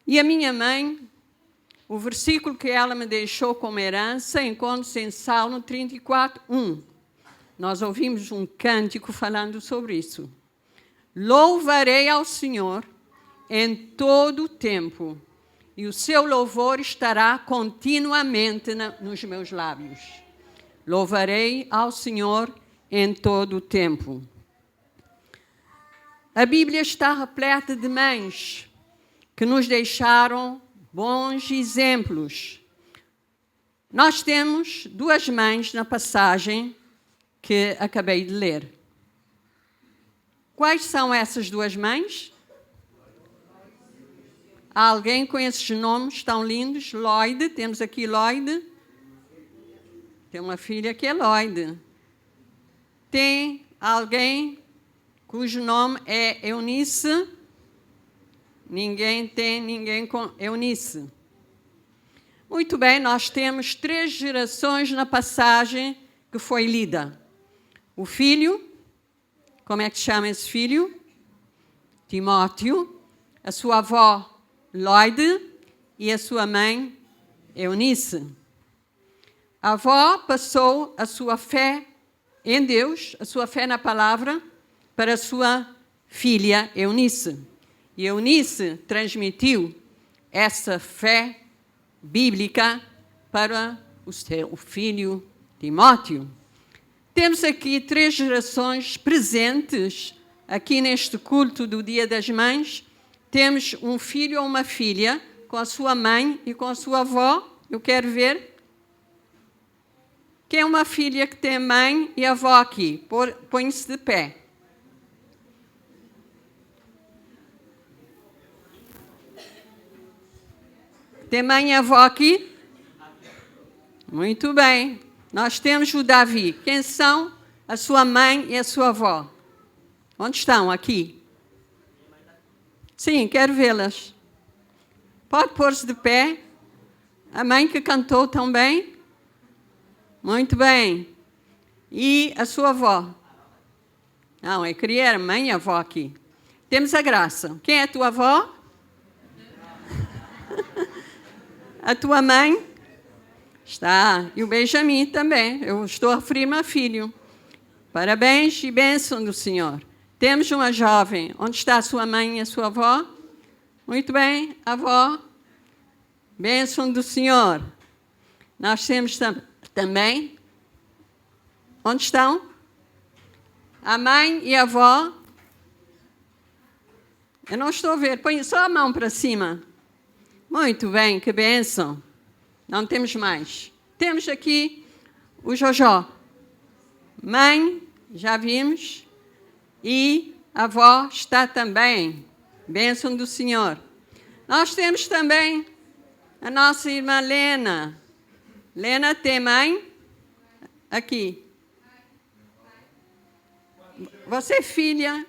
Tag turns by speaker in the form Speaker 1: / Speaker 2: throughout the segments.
Speaker 1: E a minha mãe, o versículo que ela me deixou como herança, encontra-se em Salmo 34, 1. Nós ouvimos um cântico falando sobre isso. Louvarei ao Senhor em todo o tempo, e o seu louvor estará continuamente nos meus lábios. Louvarei ao Senhor em todo o tempo. A Bíblia está repleta de mães que nos deixaram bons exemplos. Nós temos duas mães na passagem que acabei de ler. Quais são essas duas mães? Há alguém com esses nomes tão lindos? Lloyd, temos aqui Lloyd. Tem uma filha que é Lloyd. Tem alguém cujo nome é Eunice? Ninguém com Eunice. Muito bem, nós temos 3 gerações na passagem que foi lida. O filho, como é que se chama esse filho? Timóteo. A sua avó, Lloyd, e a sua mãe, Eunice. A avó passou a sua fé em Deus, a sua fé na palavra, para a sua filha, Eunice. E Eunice transmitiu essa fé bíblica para o seu filho, Timóteo. Temos aqui 3 gerações presentes aqui neste culto do Dia das Mães. Temos um filho ou uma filha com a sua mãe e com a sua avó. Eu quero ver. Quem é uma filha que tem mãe e avó aqui? Põe-se de pé. Tem mãe e avó aqui? Muito bem. Nós temos o Davi. Quem são a sua mãe e a sua avó? Onde estão? Aqui? Sim, quero vê-las. Pode pôr-se de pé. A mãe que cantou tão bem? Muito bem. E a sua avó? Não, eu queria a mãe e a avó aqui. Temos a Graça. Quem é a tua avó? A tua mãe? Está. E o Benjamin também. Eu estou a referir-me a filho. Parabéns e bênção do Senhor. Temos uma jovem. Onde está a sua mãe e a sua avó? Muito bem, avó. Bênção do Senhor. Nós temos também. Onde estão? A mãe e a avó. Eu não estou a ver. Põe só a mão para cima. Muito bem, que bênção. Não temos mais. Temos aqui o Jojó. Mãe, já vimos. E a avó está também. Bênção do Senhor. Nós temos também a nossa irmã Lena. Lena tem mãe? Aqui. Você é filha?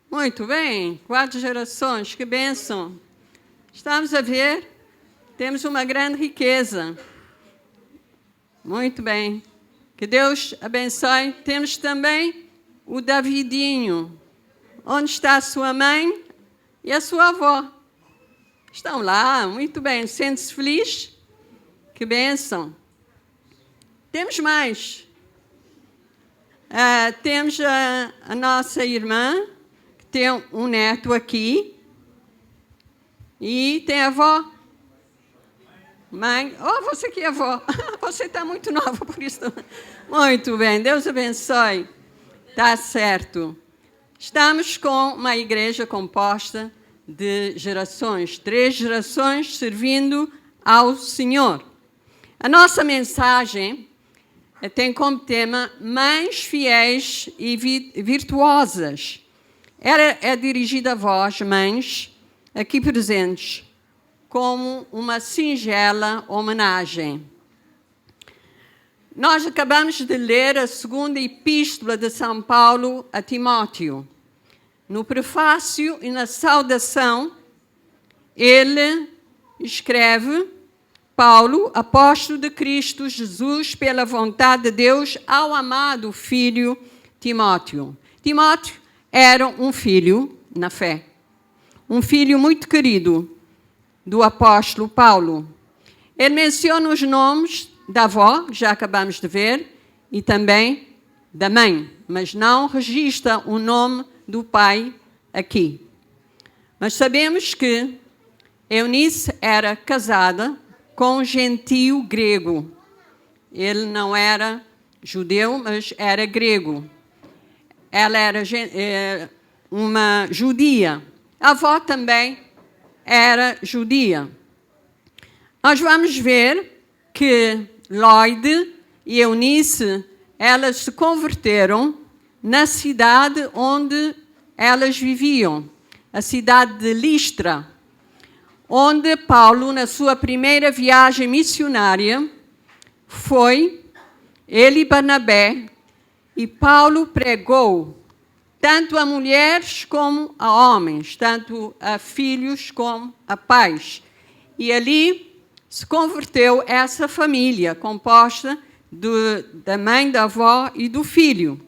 Speaker 1: Muito bem. 4 gerações. Que bênção. Estamos a ver, temos uma grande riqueza. Muito bem. Que Deus abençoe. Temos também o Davidinho. Onde está a sua mãe e a sua avó? Estão lá, muito bem. Sente-se feliz? Que bênção. Temos mais. Temos a nossa irmã, que tem um neto aqui. E tem a avó? Mãe? Oh, você que é avó. Você está muito nova, por isso. Muito bem, Deus abençoe. Está certo. Estamos com uma igreja composta de gerações. 3 gerações servindo ao Senhor. A nossa mensagem tem como tema Mães Fiéis e Virtuosas. Ela é dirigida a vós, mães, aqui presentes, como uma singela homenagem. Nós acabamos de ler a 2ª epístola de São Paulo a Timóteo. No prefácio e na saudação, ele escreve: Paulo, apóstolo de Cristo Jesus, pela vontade de Deus, ao amado filho Timóteo. Timóteo era um filho na fé. Um filho muito querido, do apóstolo Paulo. Ele menciona os nomes da avó, que já acabamos de ver, e também da mãe, mas não registra o nome do pai aqui. Mas sabemos que Eunice era casada com um gentio grego. Ele não era judeu, mas era grego. Ela era uma judia. A avó também era judia. Nós vamos ver que Lloyd e Eunice, elas se converteram na cidade onde elas viviam, a cidade de Listra, onde Paulo, na sua primeira viagem missionária, foi, ele e Barnabé, e Paulo pregou tanto a mulheres como a homens, tanto a filhos como a pais. E ali se converteu essa família, composta da mãe, da avó e do filho.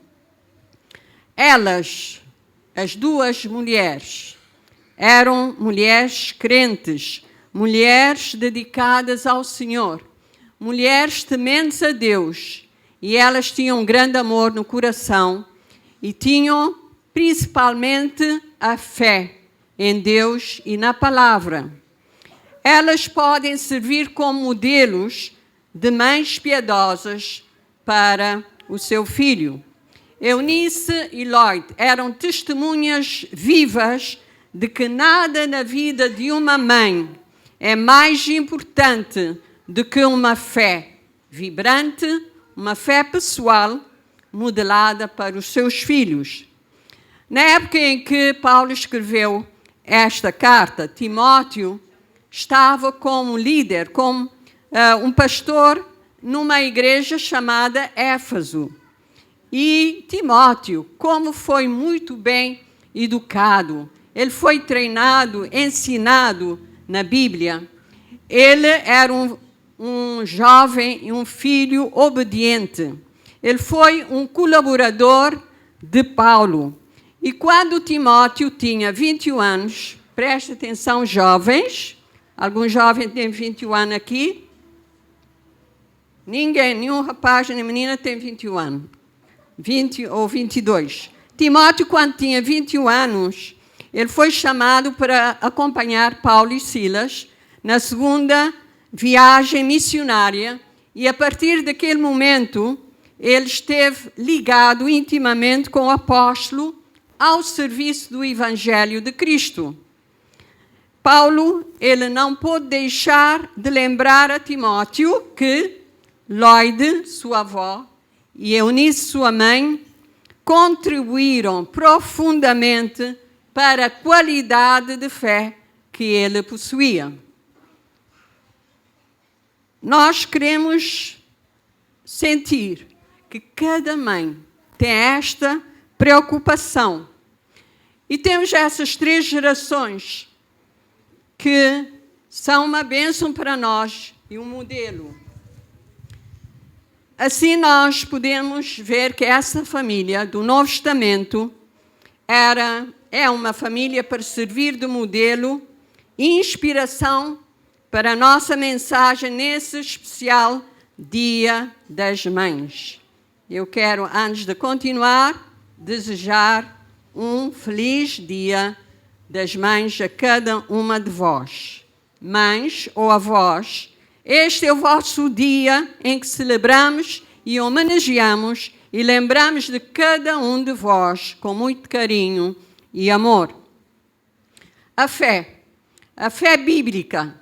Speaker 1: Elas, as duas mulheres, eram mulheres crentes, mulheres dedicadas ao Senhor, mulheres tementes a Deus, e elas tinham um grande amor no coração e tinham principalmente a fé em Deus e na palavra. Elas podem servir como modelos de mães piedosas para o seu filho. Eunice e Lloyd eram testemunhas vivas de que nada na vida de uma mãe é mais importante do que uma fé vibrante, uma fé pessoal modelada para os seus filhos. Na época em que Paulo escreveu esta carta, Timóteo estava como líder, como um pastor numa igreja chamada Éfeso. E Timóteo, como foi muito bem educado, ele foi treinado, ensinado na Bíblia. Ele era um jovem e um filho obediente. Ele foi um colaborador de Paulo. E quando Timóteo tinha 21 anos, preste atenção, jovens, algum jovem tem 21 anos aqui? Ninguém, nenhum rapaz nem menina tem 21 anos. 20 ou 22. Timóteo, quando tinha 21 anos, ele foi chamado para acompanhar Paulo e Silas na segunda viagem missionária, e a partir daquele momento ele esteve ligado intimamente com o apóstolo ao serviço do Evangelho de Cristo. Paulo, ele não pôde deixar de lembrar a Timóteo que Lloyd, sua avó, e Eunice, sua mãe, contribuíram profundamente para a qualidade de fé que ele possuía. Nós queremos sentir que cada mãe tem esta preocupação. E temos essas 3 gerações que são uma bênção para nós e um modelo. Assim nós podemos ver que essa família do Novo Testamento é uma família para servir de modelo e inspiração para a nossa mensagem nesse especial Dia das Mães. Eu quero, antes de continuar, desejar um feliz Dia das Mães a cada uma de vós. Mães ou avós, este é o vosso dia em que celebramos e homenageamos e lembramos de cada um de vós com muito carinho e amor. A fé bíblica.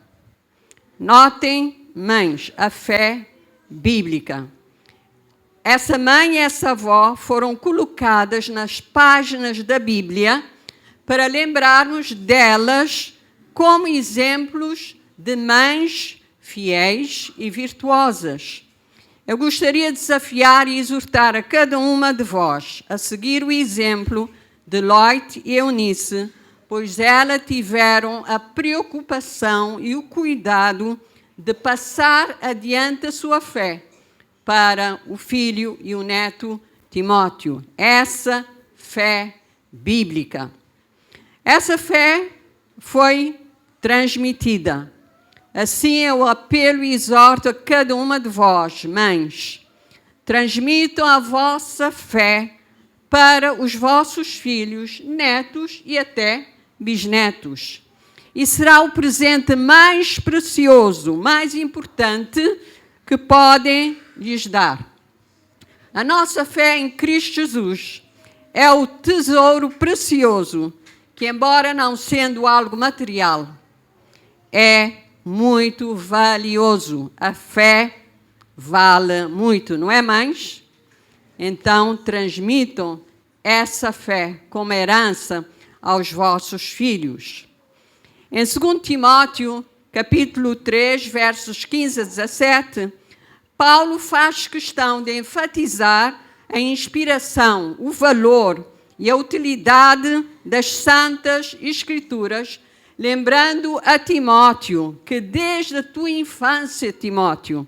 Speaker 1: Notem, mães, a fé bíblica. Essa mãe e essa avó foram colocadas nas páginas da Bíblia para lembrarmos delas como exemplos de mães fiéis e virtuosas. Eu gostaria de desafiar e exortar a cada uma de vós a seguir o exemplo de Lloyd e Eunice, pois elas tiveram a preocupação e o cuidado de passar adiante a sua fé para o filho e o neto Timóteo. Essa fé bíblica. Essa fé foi transmitida. Assim eu apelo e exorto a cada uma de vós, mães, transmitam a vossa fé para os vossos filhos, netos e até bisnetos. E será o presente mais precioso, mais importante que podem lhes dar. A nossa fé em Cristo Jesus é o tesouro precioso que, embora não sendo algo material, é muito valioso. A fé vale muito, não é, mães? Então, transmitam essa fé como herança aos vossos filhos. Em 2 Timóteo, capítulo 3, versos 15 a 17, Paulo faz questão de enfatizar a inspiração, o valor e a utilidade das Santas Escrituras, lembrando a Timóteo que desde a tua infância, Timóteo,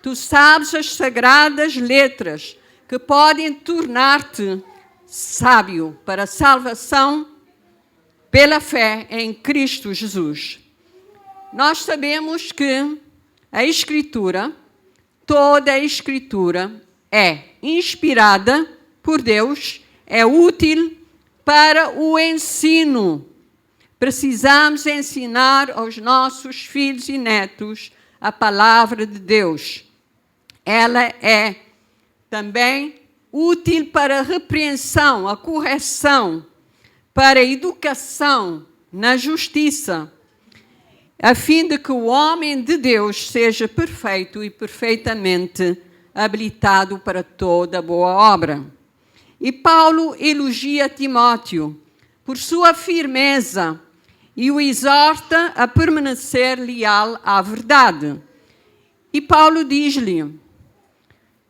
Speaker 1: tu sabes as sagradas letras que podem tornar-te sábio para a salvação pela fé em Cristo Jesus. Nós sabemos que a Escritura, toda a Escritura é inspirada por Deus, é útil para o ensino. Precisamos ensinar aos nossos filhos e netos a palavra de Deus. Ela é também útil para a repreensão, a correção, para a educação na justiça, a fim de que o homem de Deus seja perfeito e perfeitamente habilitado para toda boa obra. E Paulo elogia Timóteo por sua firmeza e o exorta a permanecer leal à verdade. E Paulo diz-lhe,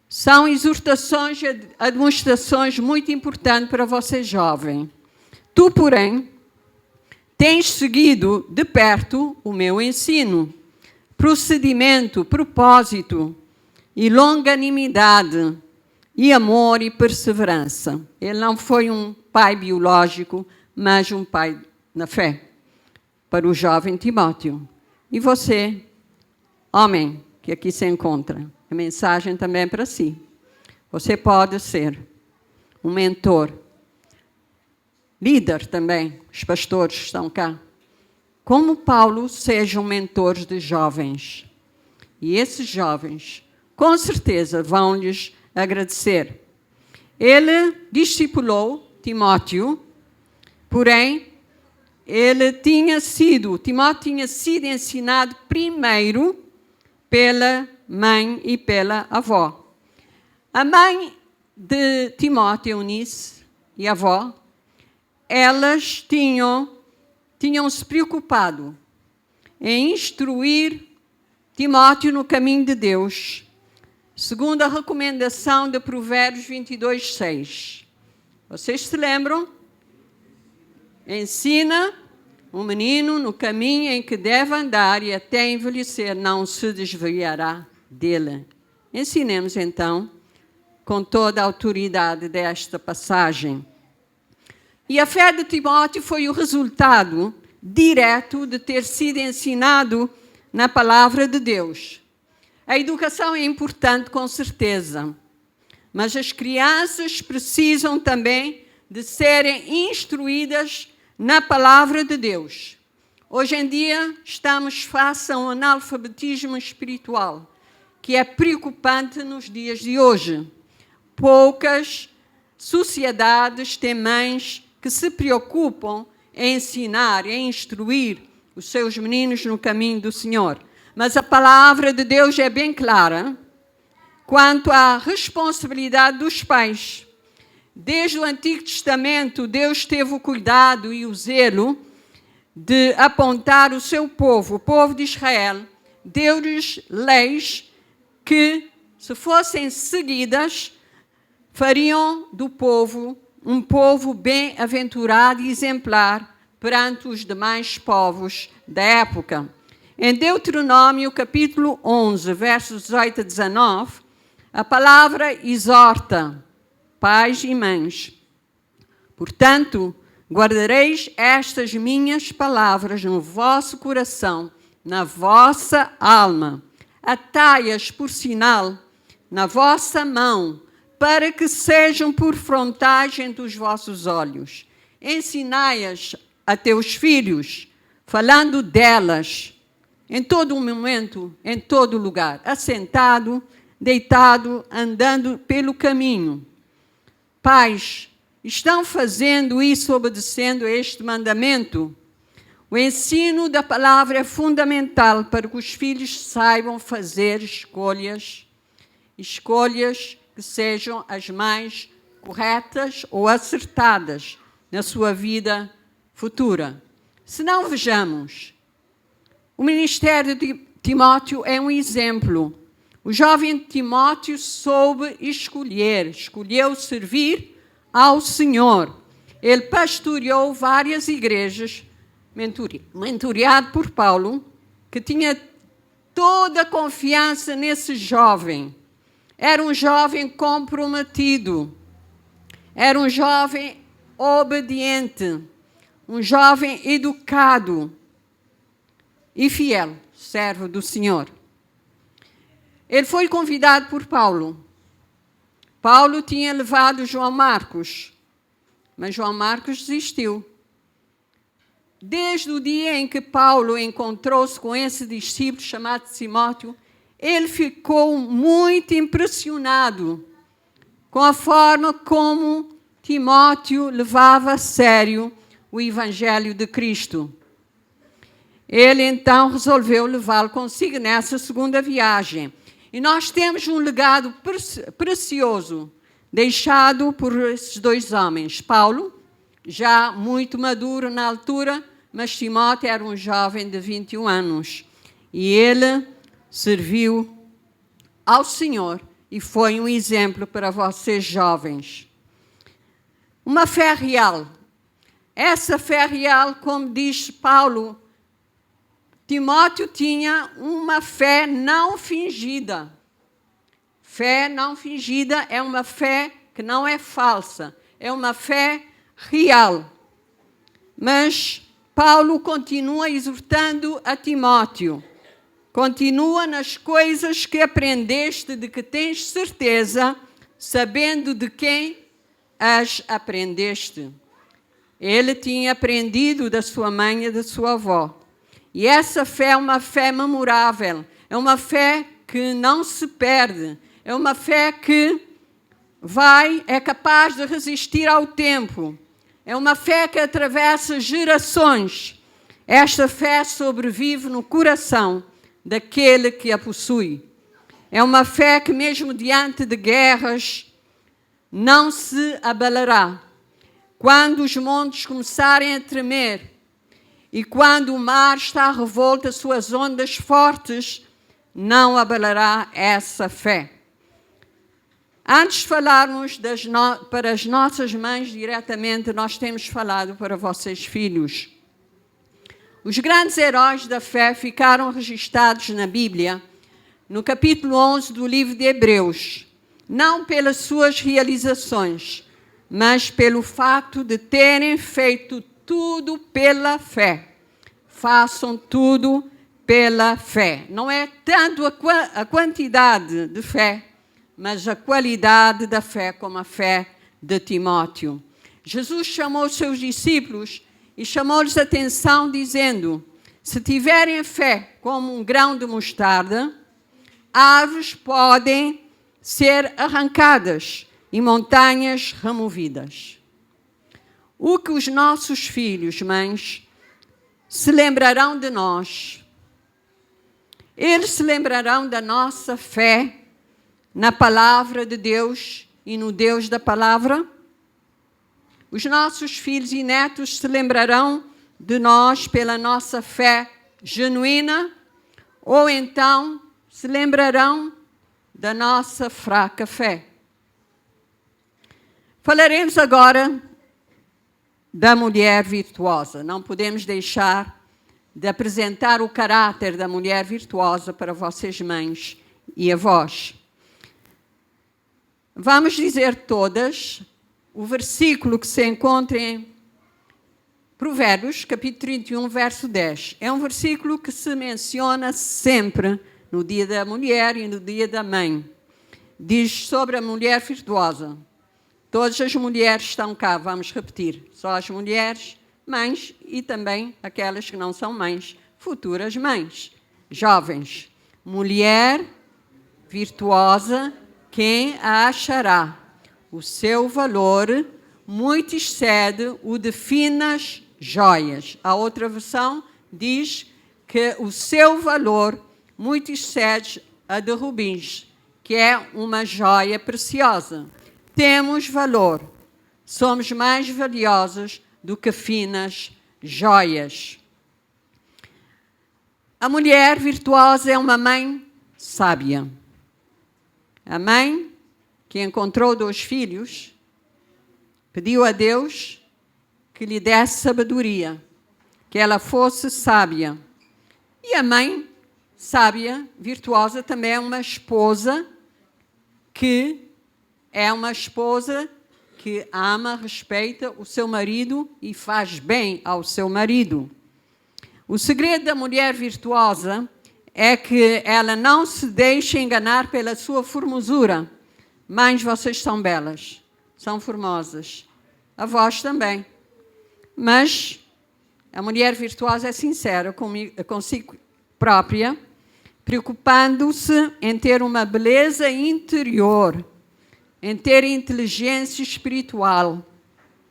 Speaker 1: são exortações e admoestações muito importantes para você jovem. Tu, porém, tens seguido de perto o meu ensino, procedimento, propósito e longanimidade, e amor e perseverança. Ele não foi um pai biológico, mas um pai na fé, para o jovem Timóteo. E você, homem, que aqui se encontra, a mensagem também é para si. Você pode ser um mentor, líder também, os pastores estão cá. Como Paulo, sejam mentores de jovens. E esses jovens, com certeza, vão lhes agradecer. Ele discipulou Timóteo, porém, Timóteo tinha sido ensinado primeiro pela mãe e pela avó. A mãe de Timóteo, Eunice, e a avó, elas tinham se preocupado em instruir Timóteo no caminho de Deus, segundo a recomendação de Provérbios 22, 6. Vocês se lembram? Ensina o menino no caminho em que deve andar e até envelhecer não se desviará dele. Ensinemos, então, com toda a autoridade desta passagem. E a fé de Timóteo foi o resultado direto de ter sido ensinado na palavra de Deus. A educação é importante, com certeza, mas as crianças precisam também de serem instruídas na palavra de Deus. Hoje em dia, estamos face a um analfabetismo espiritual, que é preocupante nos dias de hoje. Poucas sociedades têm mães que se preocupam em ensinar, em instruir os seus meninos no caminho do Senhor. Mas a palavra de Deus é bem clara quanto à responsabilidade dos pais. Desde o Antigo Testamento, Deus teve o cuidado e o zelo de apontar o seu povo, o povo de Israel, deu-lhes leis que, se fossem seguidas, fariam do povo um povo bem-aventurado e exemplar perante os demais povos da época. Em Deuteronômio, capítulo 11, versos 18 a 19, a palavra exorta pais e mães. Portanto, Guardareis estas minhas palavras no vosso coração, na vossa alma. Atai-as por sinal na vossa mão, para que sejam por frontais entre os vossos olhos. Ensinai-as a teus filhos, falando delas, em todo momento, em todo lugar, assentado, deitado, andando pelo caminho. Pais, estão fazendo isso obedecendo a este mandamento? O ensino da palavra é fundamental para que os filhos saibam fazer escolhas que sejam as mais corretas ou acertadas na sua vida futura. Se não, vejamos. O ministério de Timóteo é um exemplo. O jovem Timóteo soube escolheu servir ao Senhor. Ele pastoreou várias igrejas, mentoreado por Paulo, que tinha toda a confiança nesse jovem. Era um jovem comprometido, era um jovem obediente, um jovem educado e fiel, servo do Senhor. Ele foi convidado por Paulo. Paulo tinha levado João Marcos, mas João Marcos desistiu. Desde o dia em que Paulo encontrou-se com esse discípulo chamado Timóteo, ele ficou muito impressionado com a forma como Timóteo levava a sério o Evangelho de Cristo. Ele então resolveu levá-lo consigo nessa segunda viagem. E nós temos um legado precioso deixado por esses dois homens. Paulo, já muito maduro na altura, mas Timóteo era um jovem de 21 anos. E ele serviu ao Senhor e foi um exemplo para vocês jovens. Uma fé real. Essa fé real, como diz Paulo, Timóteo tinha uma fé não fingida. Fé não fingida é uma fé que não é falsa, é uma fé real. Mas Paulo continua exortando a Timóteo. Continua nas coisas que aprendeste, de que tens certeza, sabendo de quem as aprendeste. Ele tinha aprendido da sua mãe e da sua avó. E essa fé é uma fé memorável, é uma fé que não se perde, é uma fé que é capaz de resistir ao tempo, é uma fé que atravessa gerações. Esta fé sobrevive no coração daquele que a possui. É uma fé que mesmo diante de guerras não se abalará. Quando os montes começarem a tremer, e quando o mar está revolto, as suas ondas fortes, não abalará essa fé. Antes de falarmos para as nossas mães diretamente, nós temos falado para vocês, filhos. Os grandes heróis da fé ficaram registrados na Bíblia, no capítulo 11 do livro de Hebreus, não pelas suas realizações, mas pelo fato de terem feito tudo pela fé. Façam tudo pela fé. Não é tanto a quantidade de fé, mas a qualidade da fé, como a fé de Timóteo. Jesus chamou os seus discípulos e chamou-lhes a atenção dizendo: se tiverem fé como um grão de mostarda, árvores podem ser arrancadas e montanhas removidas. O que os nossos filhos, mães, se lembrarão de nós. Eles se lembrarão da nossa fé na palavra de Deus e no Deus da palavra. Os nossos filhos e netos se lembrarão de nós pela nossa fé genuína, ou então se lembrarão da nossa fraca fé. Falaremos agora da mulher virtuosa. Não podemos deixar de apresentar o caráter da mulher virtuosa para vocês, mães e avós. Vamos dizer todas o versículo que se encontra em Provérbios, capítulo 31, verso 10. É um versículo que se menciona sempre no dia da mulher e no dia da mãe. Diz sobre a mulher virtuosa. Todas as mulheres estão cá, vamos repetir. Só as mulheres, mães e também aquelas que não são mães, futuras mães, jovens. Mulher virtuosa, quem a achará? O seu valor muito excede o de finas joias. A outra versão diz que o seu valor muito excede a de rubins, que é uma joia preciosa. Temos valor. Somos mais valiosos do que finas joias. A mulher virtuosa é uma mãe sábia. A mãe que encontrou 2 filhos pediu a Deus que lhe desse sabedoria, que ela fosse sábia. E a mãe sábia, virtuosa, também é uma esposa que ama, respeita o seu marido e faz bem ao seu marido. O segredo da mulher virtuosa é que ela não se deixa enganar pela sua formosura. Mães, vocês são belas, são formosas. Avós também. Mas a mulher virtuosa é sincera consigo própria, preocupando-se em ter uma beleza interior, em ter inteligência espiritual,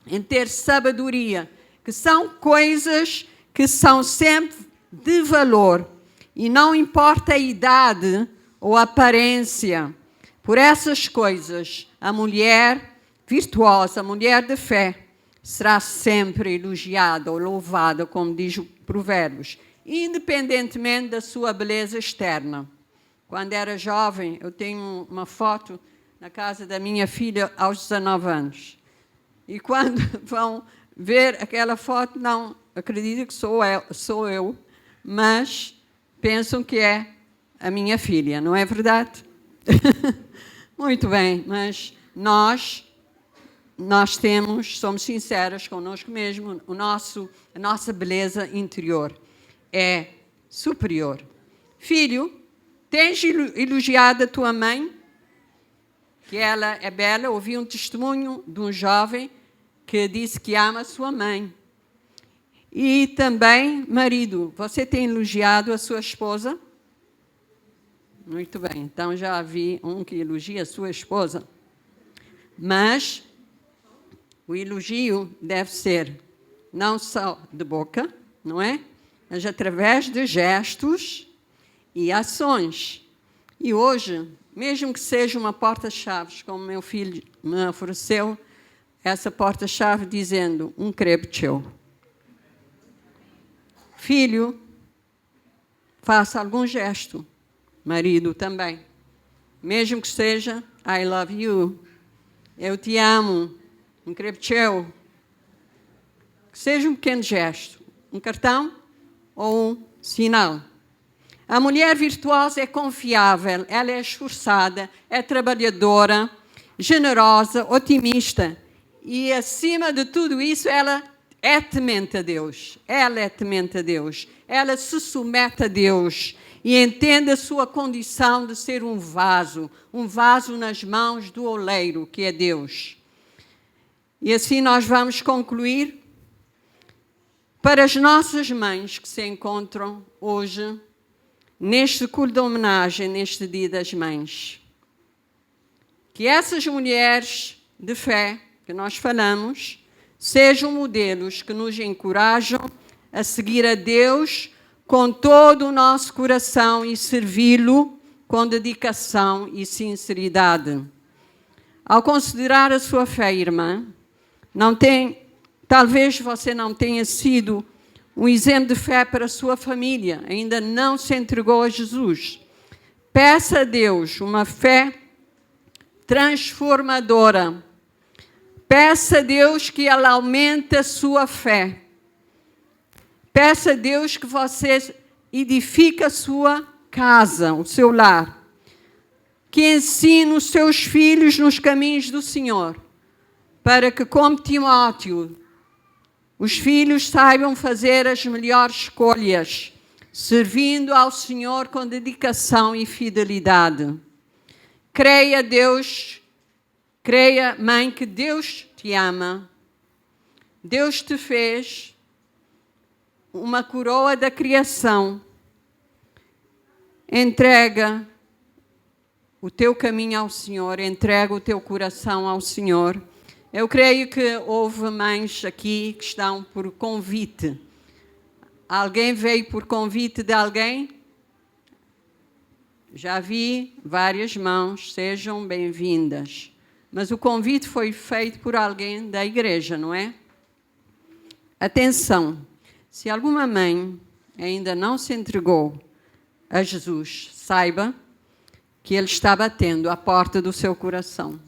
Speaker 1: em ter sabedoria, que são coisas que são sempre de valor. E não importa a idade ou a aparência. Por essas coisas, a mulher virtuosa, a mulher de fé, será sempre elogiada ou louvada, como diz o Provérbios, independentemente da sua beleza externa. Quando era jovem, eu tenho uma foto na casa da minha filha aos 19 anos. E quando vão ver aquela foto, não acreditam que sou eu, mas pensam que é a minha filha, não é verdade? Muito bem, mas nós somos sinceras connosco mesmo, a nossa beleza interior é superior. Filho, tens elogiado a tua mãe, que ela é bela? Ouvi um testemunho de um jovem que disse que ama a sua mãe. E também, marido, você tem elogiado a sua esposa? Muito bem, então já vi um que elogia a sua esposa. Mas o elogio deve ser não só de boca, não é? Mas através de gestos e ações. E hoje, mesmo que seja uma porta-chaves, como meu filho me ofereceu, essa porta-chave dizendo um krebtcheu. Filho, faça algum gesto. Marido também. Mesmo que seja I love you, eu te amo, um krebtcheu. Que seja um pequeno gesto, um cartão ou um sinal. A mulher virtuosa é confiável, ela é esforçada, é trabalhadora, generosa, otimista. E, acima de tudo isso, ela é temente a Deus. Ela é temente a Deus. Ela se submete a Deus e entende a sua condição de ser um vaso nas mãos do oleiro, que é Deus. E assim nós vamos concluir. Para as nossas mães que se encontram hoje, neste culto de homenagem, neste Dia das Mães, que essas mulheres de fé que nós falamos sejam modelos que nos encorajam a seguir a Deus com todo o nosso coração e servi-lo com dedicação e sinceridade. Ao considerar a sua fé, irmã, talvez você não tenha sido um exemplo de fé para a sua família, ainda não se entregou a Jesus. Peça a Deus uma fé transformadora. Peça a Deus que ela aumente a sua fé. Peça a Deus que você edifique a sua casa, o seu lar. Que ensine os seus filhos nos caminhos do Senhor, para que, como Timóteo, os filhos saibam fazer as melhores escolhas, servindo ao Senhor com dedicação e fidelidade. Creia, mãe, que Deus te ama. Deus te fez uma coroa da criação. Entrega o teu caminho ao Senhor, entrega o teu coração ao Senhor. Eu creio que houve mães aqui que estão por convite. Alguém veio por convite de alguém? Já vi várias mãos, sejam bem-vindas. Mas o convite foi feito por alguém da igreja, não é? Atenção, se alguma mãe ainda não se entregou a Jesus, saiba que Ele está batendo à porta do seu coração.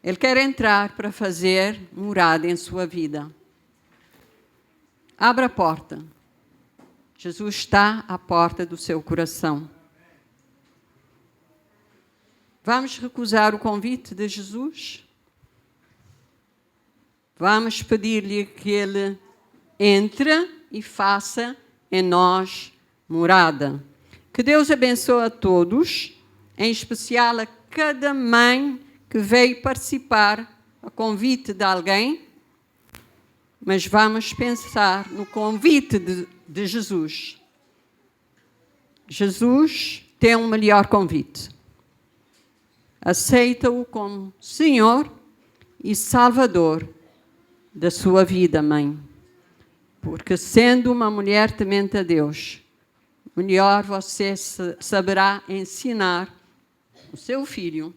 Speaker 1: Ele quer entrar para fazer morada em sua vida. Abra a porta. Jesus está à porta do seu coração. Vamos recusar o convite de Jesus? Vamos pedir-lhe que Ele entre e faça em nós morada. Que Deus abençoe a todos, em especial a cada mãe que veio participar a convite de alguém, mas vamos pensar no convite de Jesus. Jesus tem um melhor convite. Aceita-o como Senhor e Salvador da sua vida, mãe. Porque sendo uma mulher temente a Deus, melhor você saberá ensinar o seu filho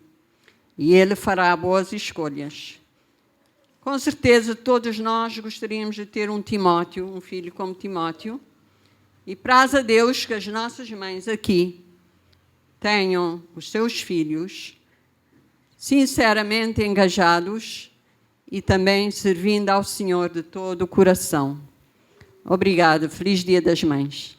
Speaker 1: e ele fará boas escolhas. Com certeza, todos nós gostaríamos de ter um Timóteo, um filho como Timóteo, e praze a Deus que as nossas mães aqui tenham os seus filhos sinceramente engajados e também servindo ao Senhor de todo o coração. Obrigada. Feliz Dia das Mães.